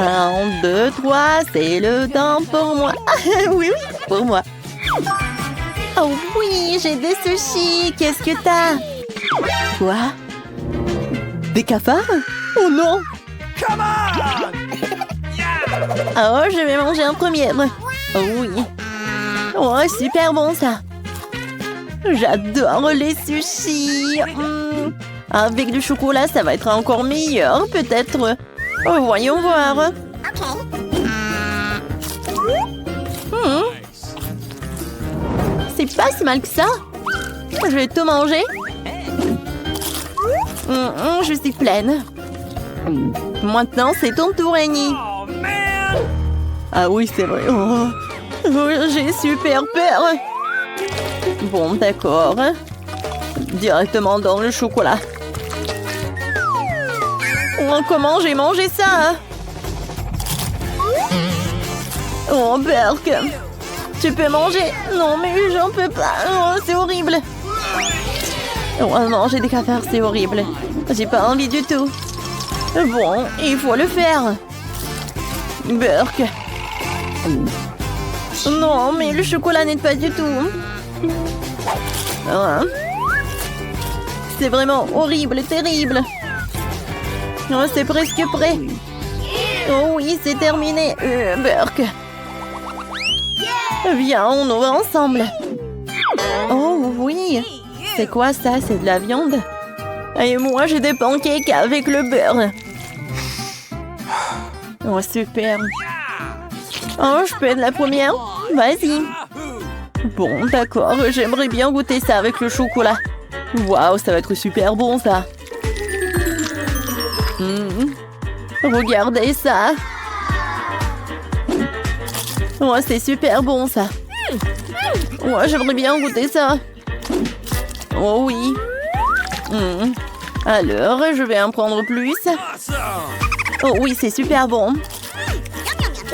1, 2, 3, c'est le temps pour moi. Oui, pour moi. Oh oui, j'ai des sushis. Qu'est-ce que t'as? Quoi? Des cafards? Oh non! Come on! Oh, je vais manger en première. Oh oui. Oh, super bon ça. J'adore les sushis. Avec du chocolat, ça va être encore meilleur, peut-être. Oh, voyons voir. C'est pas si mal que ça. Je vais tout manger. Je suis pleine. Maintenant, c'est ton tour, Annie. Oh, man! Ah oui, c'est vrai. Oh, j'ai super peur. Bon, d'accord. Directement dans le chocolat. Oh, comment j'ai mangé ça? Oh, Burke. Tu peux manger? Non, mais j'en peux pas. Oh, c'est horrible. Oh non, j'ai des cafards, c'est horrible. J'ai pas envie du tout. Bon, il faut le faire. Burke. Non, mais le chocolat n'aide pas du tout. Hein? C'est vraiment horrible, terrible. Oh, c'est presque prêt. Oh oui, c'est terminé. Burke. Viens, on ouvre ensemble. Oh oui. C'est quoi ça? C'est de la viande? Et moi, j'ai des pancakes avec le beurre. Oh, super. Oh, je peux être la première? Vas-y. Bon, d'accord. J'aimerais bien goûter ça avec le chocolat. Waouh, ça va être super bon, ça. Regardez ça. Oh, c'est super bon, ça. Oh, j'aimerais bien goûter ça. Oh oui. Alors, je vais en prendre plus. Oh oui, c'est super bon.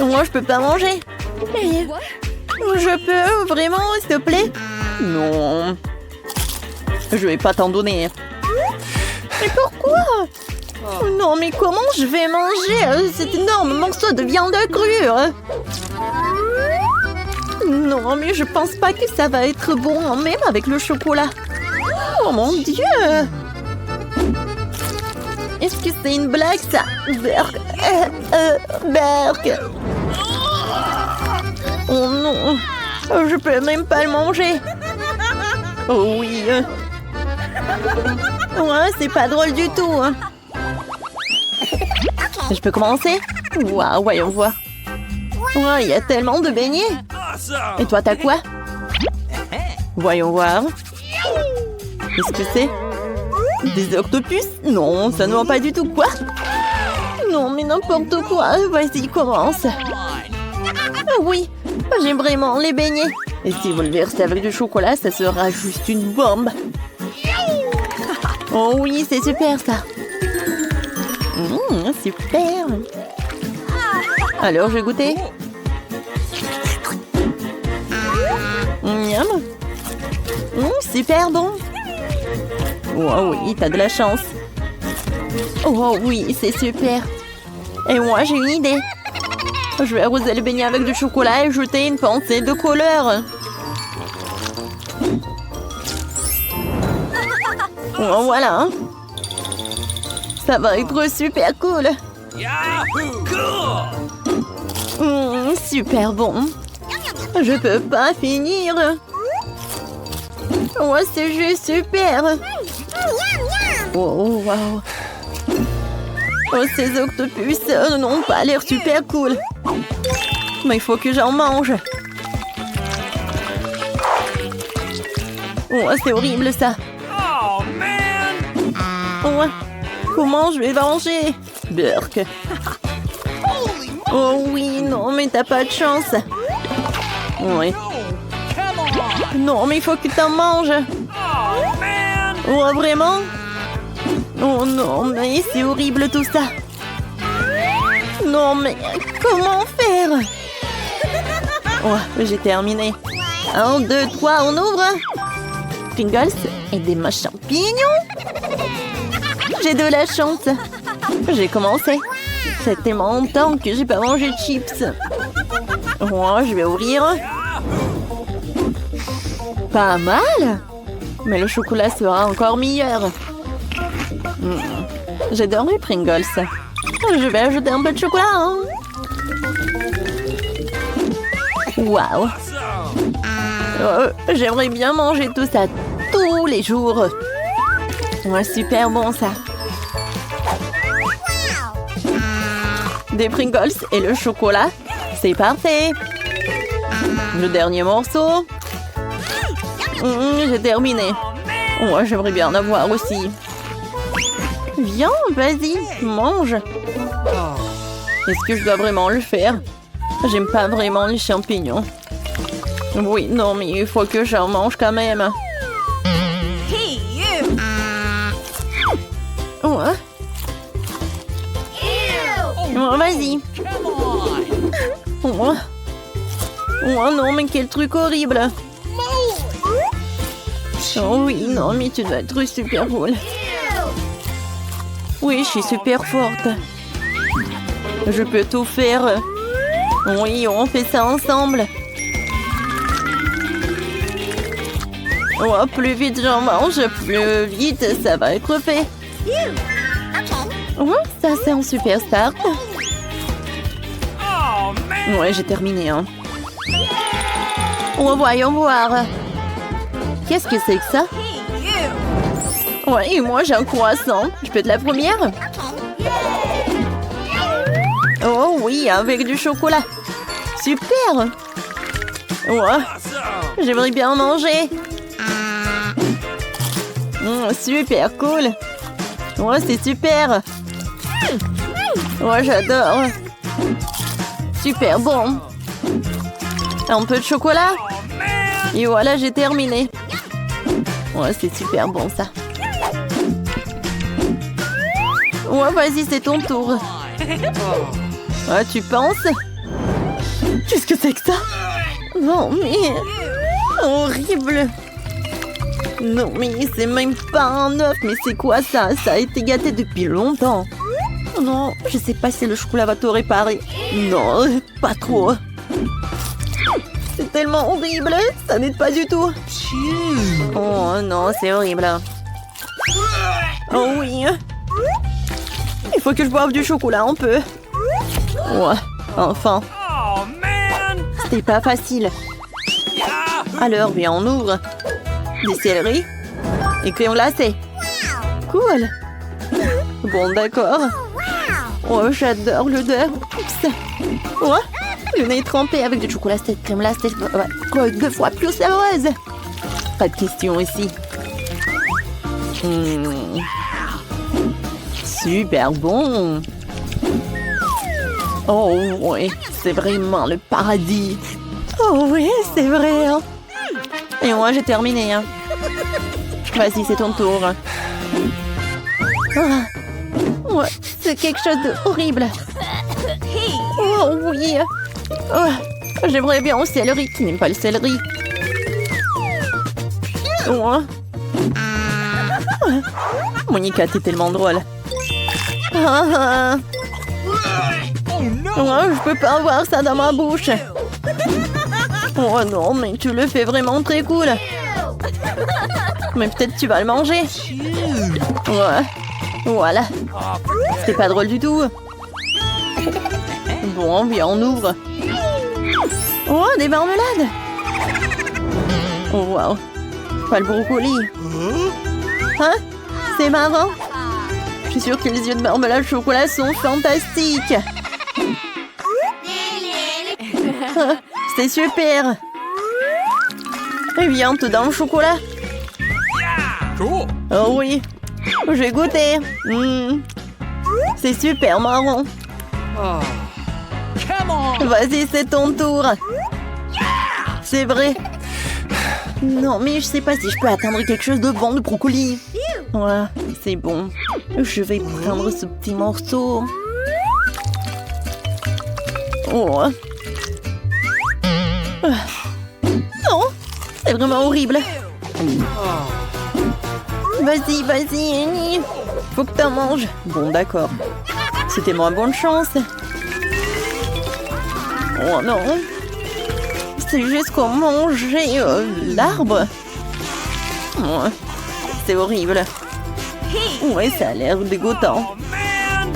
Moi, je peux pas manger. Mais je peux, vraiment, s'il te plaît? Non. Je vais pas t'en donner. Mais pourquoi? Non, mais comment je vais manger cet énorme morceau de viande crue? Non, mais je pense pas que ça va être bon, même avec le chocolat. Oh mon Dieu! Est-ce que c'est une blague, ça? Burke. Burke. Oh non! Je peux même pas le manger. Oh oui. Ouais, c'est pas drôle du tout. Je peux commencer? Waouh, voyons voir. Ouais, il y a tellement de beignets. Et toi, t'as quoi? Voyons voir. Qu'est-ce que c'est? Des octopus? Non, ça ne va pas du tout. Quoi? Non, mais n'importe quoi. Vas-y, commence. Ah oui, j'aime vraiment les beignets. Et si vous le versez avec du chocolat, ça sera juste une bombe. Oh oui, c'est super ça. Super. Alors, je vais goûter. Miam. Super bon. Oh oui, t'as de la chance. Oh oui, c'est super. Et moi, j'ai une idée. Je vais arroser le beignet avec du chocolat et ajouter une pincée de couleur. Oh, voilà. Ça va être super cool. Super bon. Je peux pas finir. Oh, c'est juste super. Oh, wow. Oh, ces octopus n'ont pas l'air super cool. Mais il faut que j'en mange. Oh, c'est horrible ça. Oh, man! Oh, comment je vais manger? Burke. Oh oui, non, mais t'as pas de chance. Oui. Non, mais il faut que t'en manges. Oh, man! Oh, vraiment? Oh non, mais c'est horrible tout ça. Non, mais comment faire? Oh, j'ai terminé. 1, 2, 3, on ouvre. Pringles et des champignons. J'ai de la chance. J'ai commencé. fait tellement longtemps que j'ai pas mangé de chips. Oh, je vais ouvrir. Pas mal. Mais le chocolat sera encore meilleur. J'adore les Pringles. Je vais ajouter un peu de chocolat. Hein. Waouh. J'aimerais bien manger tout ça tous les jours. Ouais, super bon ça. Des Pringles et le chocolat. C'est parfait. Le dernier morceau. J'ai terminé. Ouais, j'aimerais bien en avoir aussi. Viens, vas-y, mange. Est-ce que je dois vraiment le faire? J'aime pas vraiment les champignons. Oui, non, mais il faut que j'en mange quand même. Ouais. Oh, vas-y. Oh. Oh non, mais quel truc horrible. Oh oui, non, mais tu dois être super cool. Oui, je suis super forte. Je peux tout faire. Oui, on fait ça ensemble. Oh, plus vite j'en mange, plus vite ça va être fait. Oh, ça c'est un super start. Ouais, j'ai terminé. Hein. Oh, voyons voir. Qu'est-ce que c'est que ça? Ouais, et moi j'ai un croissant. Je peux être la première? Oh oui, avec du chocolat. Super! Ouais, j'aimerais bien en manger. Super cool. Ouais, c'est super. Ouais, j'adore. Super bon. Un peu de chocolat. Et voilà, j'ai terminé. Ouais, c'est super bon ça. Ouais, vas-y, c'est ton tour. Ouais, tu penses? Qu'est-ce que c'est que ça? Non, mais... horrible. Non, mais c'est même pas un œuf. Mais c'est quoi ça? Ça a été gâté depuis longtemps. Non, je sais pas si le chocolat va tout réparer. Non, pas trop. C'est tellement horrible. Ça n'aide pas du tout. Oh non, c'est horrible. Oh oui. Il faut que je boive du chocolat un peu. Ouais, enfin. C'était pas facile. Alors, bien, on ouvre. Des céleris. Et crayons glacés. Cool. Bon, d'accord. Oh, j'adore l'odeur. Oups. Ouais. Le nez trempé avec du chocolat, cette crème là, c'est 2 fois plus savoureuse. Pas de question ici. Super bon. Oh oui, c'est vraiment le paradis. Oh oui, c'est vrai. Hein. Et moi, j'ai terminé. Hein. Vas-y, c'est ton tour. Ah. Ouais, c'est quelque chose de horrible. Oh oui. Oh, j'aimerais bien au céleri. Qui n'aime pas le céleri? Oh. Monica, t'es tellement drôle. Ah. Oh, je peux pas avoir ça dans ma bouche. Oh non, mais tu le fais vraiment très cool. Mais peut-être tu vas le manger. Ouais. Voilà. C'est pas drôle du tout. Bon, bien, on ouvre. Oh, des marmelades. Oh, wow. Pas le brocoli. Hein? C'est marrant. Je suis sûre que les yeux de marmelade au chocolat sont fantastiques. C'est super. Et bien, tout dans le chocolat. Oh oui. Je vais goûter. C'est super marrant. Vas-y, c'est ton tour. C'est vrai. Non, mais je sais pas si je peux atteindre quelque chose de bon de brocoli. Ouais, c'est bon. Je vais prendre ce petit morceau. Oh. Non, c'est vraiment horrible. Vas-y, vas-y, Annie. Faut que t'en manges. Bon, d'accord. C'était moins bonne chance. Oh non. C'est juste qu'on mangeait l'arbre. Ouais, c'est horrible. Ouais, ça a l'air dégoûtant. Oh, man!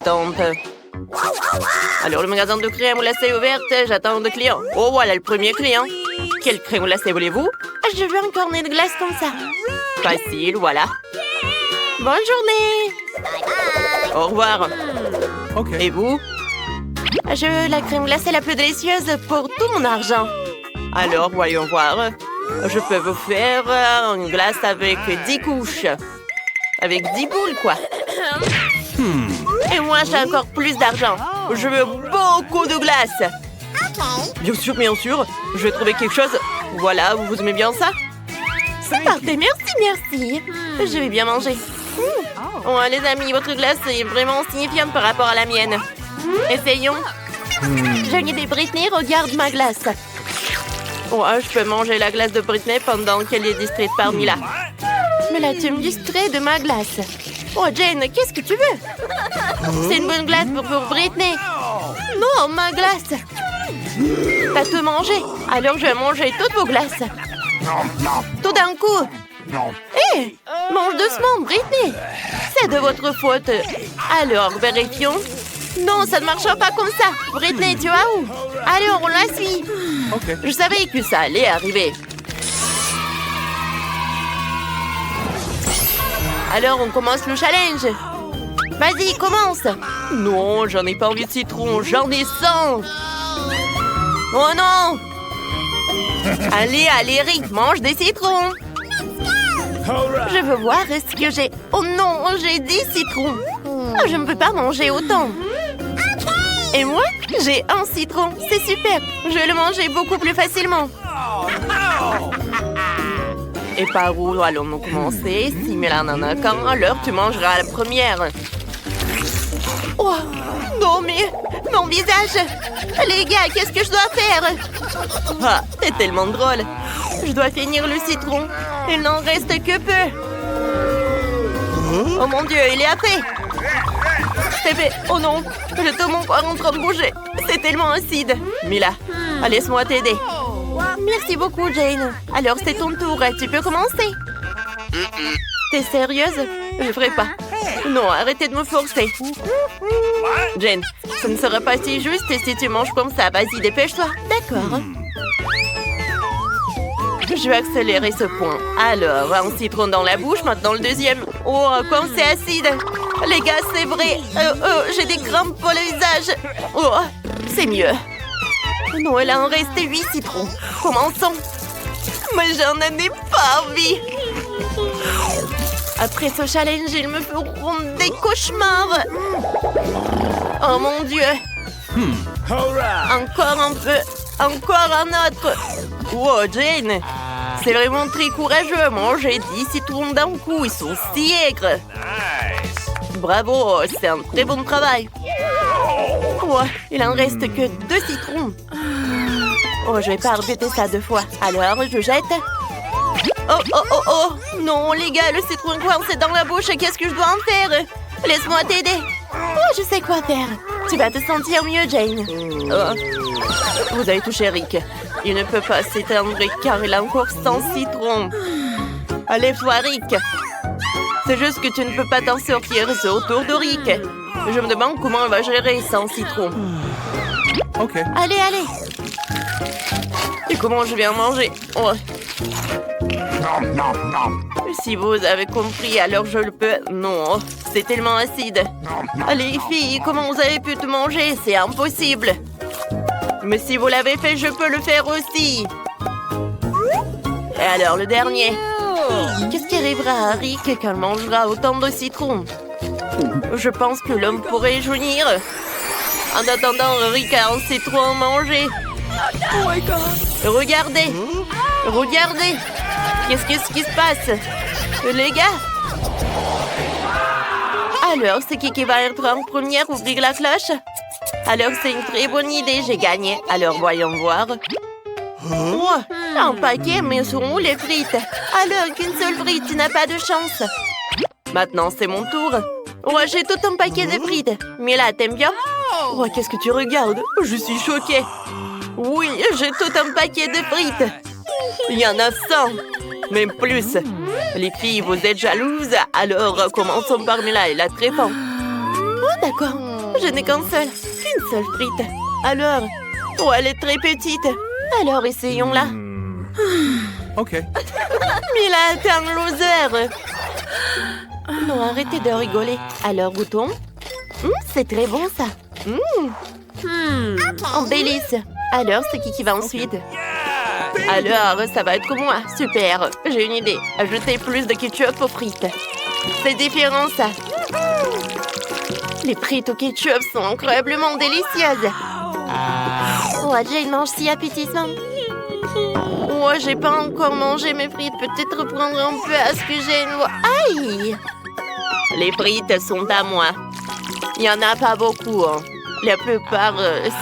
Attends un peu. Alors, le magasin de crème glacée est ouvert. J'attends de clients. Oh, voilà le premier client. Quelle crème glacée voulez-vous? Je veux un cornet de glace comme ça. Facile, voilà. Bonne journée. Au revoir. OK. Et vous? Je veux la crème glacée la plus délicieuse pour tout mon argent. Alors, voyons voir. Je peux vous faire une glace avec 10 couches. Avec 10 boules, quoi. Et moi, j'ai encore plus d'argent. Je veux beaucoup de glace. Bien sûr, bien sûr. Je vais trouver quelque chose. Voilà, vous aimez bien ça? C'est parfait, merci, merci. Je vais bien manger. Oh, les amis, votre glace est vraiment signifiante par rapport à la mienne. Essayons. J'ai une idée, Britney, regarde ma glace. Ouais, je peux manger la glace de Britney pendant qu'elle est distraite par Mila. Mais là, tu me distrais de ma glace. Oh, Jane, qu'est-ce que tu veux? C'est une bonne glace pour Britney. Non, ma glace. T'as tout mangé. Alors, je vais manger toutes vos glaces. Tout d'un coup. Hé, mange doucement, Britney. C'est de votre faute. Alors, vérifions. Non, ça ne marchera pas comme ça. Britney, tu vas où? Alors, on la suit. OK. Je savais que ça allait arriver. Alors, on commence le challenge. Vas-y, commence. Non, j'en ai pas envie de citron. J'en ai 100. Oh non. Allez, allez, Rick, mange des citrons. Je veux voir ce que j'ai. Oh non, j'ai 10 citrons. Oh, je ne peux pas manger autant. Et moi, j'ai un citron. C'est super. Je vais le manger beaucoup plus facilement. Et par où allons-nous commencer? Si Mélanie en a qu'un, alors tu mangeras la première. Oh, non mais... Mon visage! Les gars, qu'est-ce que je dois faire? Ah, c'est tellement drôle. Je dois finir le citron. Il n'en reste que peu. Oh mon Dieu, il est après. C'est fait. Oh non, je te mon corps en train de bouger. C'est tellement acide. Mila, laisse-moi t'aider. Merci beaucoup, Jane. Alors, c'est ton tour. Tu peux commencer. T'es sérieuse? Je ferai pas. Non, arrêtez de me forcer. Jane, ce ne sera pas si juste si tu manges comme ça. Vas-y, dépêche-toi. D'accord. Je vais accélérer ce point. Alors, un citron dans la bouche, maintenant le deuxième. Oh, comme c'est acide. Les gars, c'est vrai. J'ai des crampes pour le visage. Oh, c'est mieux. Non, il en reste 8 citrons. Commençons. Mais j'en ai pas envie. Après ce challenge, ils me feront des cauchemars. Oh mon Dieu. Encore un peu. Encore un autre. Wow, Jane. C'est vraiment très courageux. Manger 10 citrons d'un coup. Ils sont si aigres. Bravo, c'est un très bon travail. Oh, il en reste que 2 citrons. Oh, je vais pas répéter ça 2 fois. Alors, je jette. Oh, oh, oh, oh. Non, les gars, le citron coincé dans la bouche. Qu'est-ce que je dois en faire? Laisse-moi t'aider. Oh, je sais quoi faire. Tu vas te sentir mieux, Jane. Oh. Vous avez touché Rick. Il ne peut pas s'éteindre car il a encore 100 citrons. Allez, toi, Rick. C'est juste que tu ne peux pas t'en sortir. C'est au tour de Rick. Je me demande comment il va gérer 100 citrons. OK. Allez, allez. Et comment je vais en manger? Oh. Si vous avez compris, alors je le peux. Non, c'est tellement acide. Allez, filles, comment vous avez pu tout manger? C'est impossible. Mais si vous l'avez fait, je peux le faire aussi. Et alors, le dernier. Qu'est-ce qui arrivera à Rick quand il mangera autant de citrons? Je pense que l'homme pourrait journir. En attendant, Rick a un citron à manger. Oh my God. Regardez. Regardez. Qu'est-ce qui se passe? Les gars? Alors, c'est qui va être en première? Ouvrir la cloche? Alors, c'est une très bonne idée, j'ai gagné. Alors, voyons voir. Oh, un paquet, mais sont où les frites? Alors qu'une seule frite, tu n'as pas de chance. Maintenant, c'est mon tour. Ouais, j'ai tout un paquet de frites. Mila, t'aimes bien? Ouais, qu'est-ce que tu regardes? Je suis choquée. Oui, j'ai tout un paquet de frites. Il y en a 100, même plus. Les filles, vous êtes jalouses? Alors, commençons par Mila, elle a très faim. Oh, d'accord. Je n'ai qu'une seule frite. Alors, oh, elle est très petite. Alors, essayons-la. OK. Mila, t'es un loser. Non, arrêtez de rigoler. Alors, goûtons. C'est très bon, ça. En délice. Alors, c'est qui va ensuite? Alors, ça va être comme moi. Super. J'ai une idée. Ajoutez plus de ketchup aux frites. C'est différent, ça. Les frites au ketchup sont incroyablement délicieuses. Oh, Jane mange si appétissant. Oh, j'ai pas encore mangé mes frites. Peut-être prendre un peu à ce que j'ai. Aïe! Les frites sont à moi. Il y en a pas beaucoup. Hein. La plupart,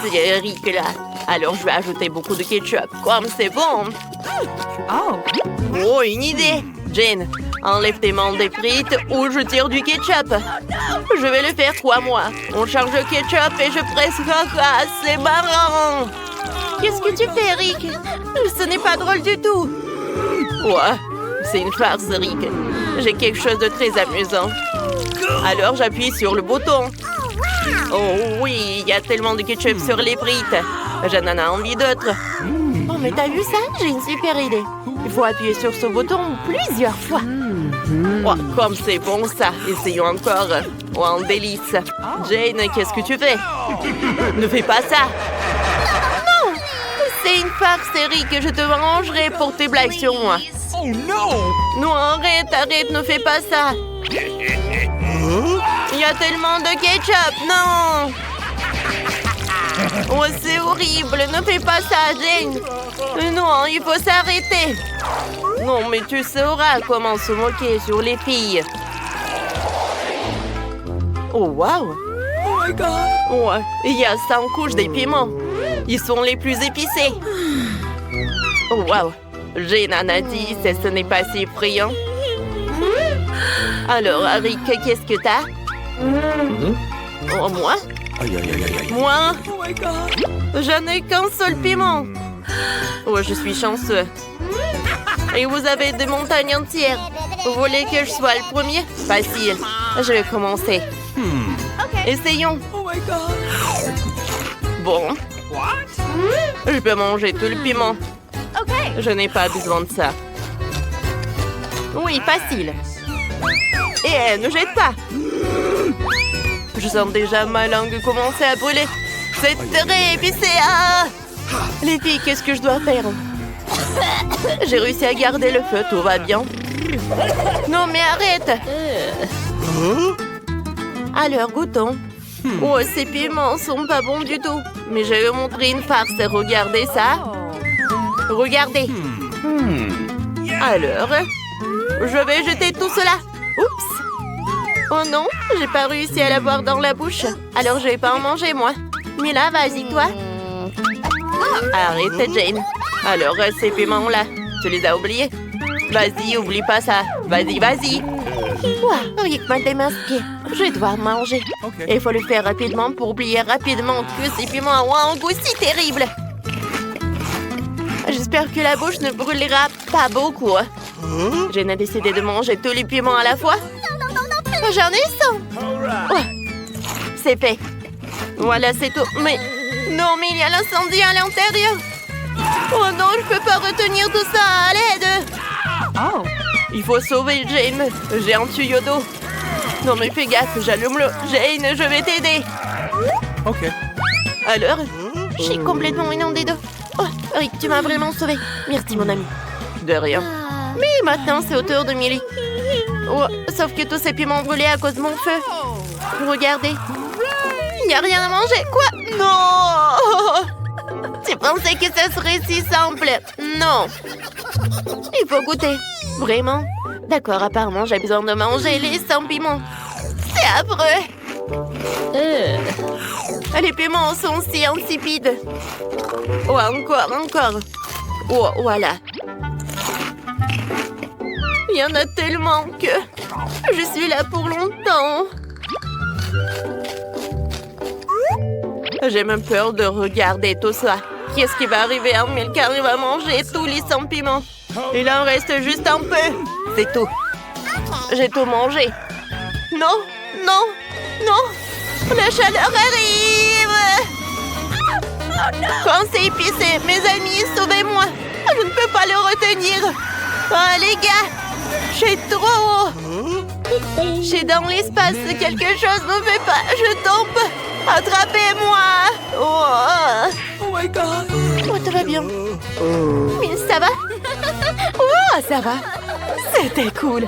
c'est Rick là. Alors, je vais ajouter beaucoup de ketchup. Comme c'est bon. Oh, une idée. Jane, enlève tes mains des frites ou je tire du ketchup. Je vais le faire 3 mois. On charge le ketchup et je presse caca. C'est marrant. Qu'est-ce que tu fais, Rick? Ce n'est pas drôle du tout. Ouais, c'est une farce, Rick. J'ai quelque chose de très amusant. Alors, j'appuie sur le bouton. Oh oui, il y a tellement de ketchup sur les frites. J'en ai envie d'autres. Oh, mais t'as vu ça? J'ai une super idée. Il faut appuyer sur ce bouton plusieurs fois. Oh, comme c'est bon ça. Essayons encore. Oh, un délice. Jane, qu'est-ce que tu fais? Ne fais pas ça. Non! C'est une farce, Eric. Je te vengerai pour tes blagues sur moi. Oh non! Non, arrête, ne fais pas ça. Il y a tellement de ketchup, non! Oh, c'est horrible, ne fais pas ça, Jane. Non, il faut s'arrêter. Non, mais tu sauras comment se moquer sur les filles. Oh, wow! Oh my God! Ouais, il y a 100 couches de piments. Ils sont les plus épicés. Oh, wow! Jane en a dit, ce n'est pas si effrayant. Alors, Rick, qu'est-ce que t'as? Oh, moi? Aïe, aïe, aïe, aïe. Moi? Oh my God! Je n'ai qu'un seul piment. Oh, je suis chanceux. Et vous avez des montagnes entières. Vous voulez que je sois le premier? Facile. Je vais commencer. Essayons. Oh my God! Bon, What? je peux manger tout le piment. Je n'ai pas besoin de ça. Oui, facile. Et ne jette pas. Je sens déjà ma langue commencer à brûler. C'est très épicé. Ah! Les filles, qu'est-ce que je dois faire? J'ai réussi à garder le feu, tout va bien. Non, mais arrête. Alors, goûtons. Oh, ces piments sont pas bons du tout. Mais je vais vous montrer une farce. Regardez ça. Regardez. Alors, je vais jeter tout cela. Oups. Oh non, j'ai pas réussi à l'avoir dans la bouche. Alors, je vais pas en manger, moi. Mais là, vas-y, toi. Arrête, Jane. Alors, ces piments-là, tu les as oubliés? Vas-y, oublie pas ça. Vas-y, vas-y. Ouah, Rick m'a démasqué. Je dois manger. OK. Il faut le faire rapidement pour oublier rapidement que ces piments ont un goût si terrible. J'espère que la bouche ne brûlera pas beaucoup. Jane a décidé de manger tous les piments à la fois. J'en ai 100. Ouais. C'est fait. Voilà, c'est tout. Mais non, mais il y a l'incendie à l'intérieur. Oh non, je peux pas retenir tout ça. À l'aide. Oh. Il faut sauver Jane. J'ai un tuyau d'eau. Non, mais fais gaffe, j'allume l'eau. Jane, je vais t'aider. OK. Alors, je suis complètement inondée d'eau. Oh, Rick, tu m'as vraiment sauvée. Merci, mon ami. De rien. Mais maintenant, c'est au tour de Millie. Oh, sauf que tous ces piments ont brûlé à cause de mon feu. Regardez. Il n'y a rien à manger. Quoi? Non! Tu pensais que ça serait si simple? Non. Il faut goûter. Vraiment? D'accord, apparemment, j'ai besoin de manger les 100 piments. C'est affreux. Les piments sont si insipides. Oh, encore. Oh, voilà. Il y en a tellement que je suis là pour longtemps. J'ai même peur de regarder tout ça. Qu'est-ce qui va arriver à Milka? Il va manger tous les sentiments. Il en reste juste un peu. C'est tout. J'ai tout mangé. Non, non, non. La chaleur arrive. Quand c'est épicé, mes amis, sauvez-moi. Je ne peux pas le retenir. Oh, les gars, j'ai trop haut. J'ai dans l'espace. Quelque chose ne fait pas. Je tombe. Attrapez-moi. Oh my god. Oh, tout va bien. Mais ça va? Oh, ça va. C'était cool.